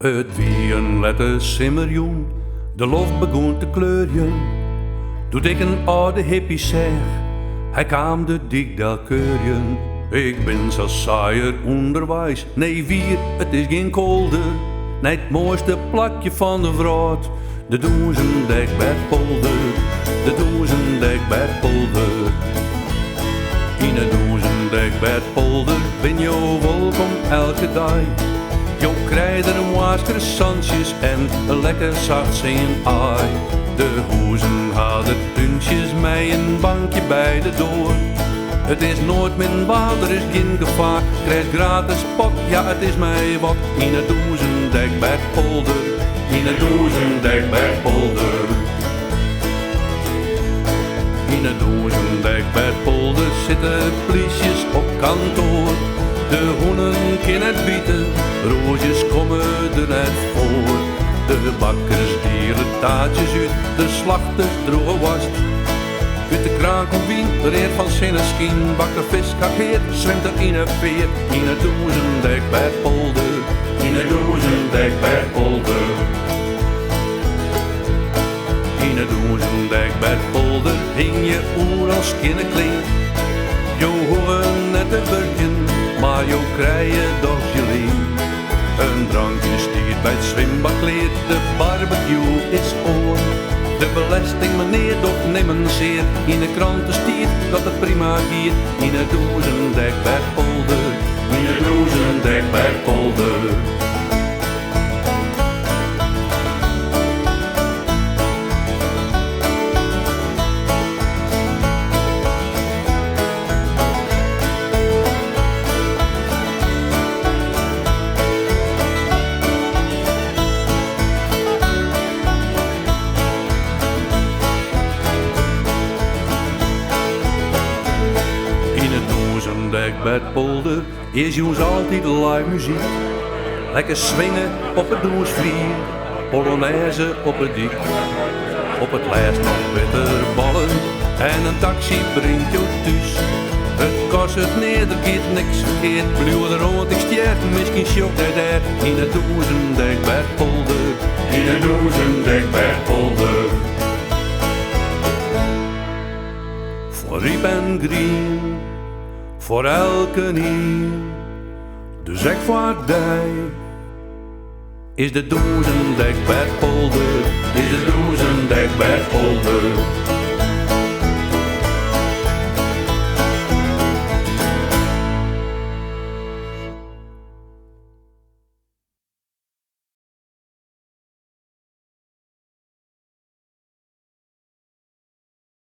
Het wie een lette simmerjoen, de lof begon te kleurjen. Toen ik een oude hippie zeg, hij kwam de dik del keurjen. Ik ben zo saaier onderwijs, nee wier, het is geen kolder. Nee, het mooiste plakje van de vrood, de Doezendijk bij polder, de Doezendijk bij polder. In de Doezendijk bij polder ben je welkom elke dag. Jo krijgt er een waas croissantjes en een lekker zacht zingen aai. De hoezen hadden tuintjes mij een bankje bij de door. Het is nooit mijn waal, er is geen gevaar. Krijg gratis pot, ja het is mij wat. In het Doezendijk bij polder, in het Doezendijk bij polder. In het Doezendijk bij polder zitten polities op kantoor. De hoenen kunnen het bieten, roosjes komen er net voor. De bakkers dieren taartjes uit, de slachters droge was. Uit de kraan komt wien, de reer van Sinneskin, bakker vis kakeert, zwemt er in een veer. In het Doezendijk bij polder, in het Doezendijk bij polder. In het Doezendijk bij polder hing je oer als kinderkleed. Jo horen net een burgen, maar jo krijg je toch je leen. Een drankje stiert bij het zwembad leert, de barbecue is oor. De belasting meneer doch nemen zeer, in de kranten stiert dat het prima giert. In het Doezendijk bij polder, in het Doezendijk bij polder. Doezendijk bij het polder is jongens altijd live muziek. Lekker swingen op het Doesvlier, polonaise op het dik. Op het lijst nog bitterballen en een taxi brengt jou thuis. Het kost het neer, er gaat niks verkeerd. Blauw de rood, ik sterf, misschien schokt hij daar. In het Doezendijk bij het polder, in het Doezendijk bij het polder. Voor riep en green, voor elke nieuw, dus ik voor die. Is de Doezendijk bij het polder, is de Doezendijk bij het polder.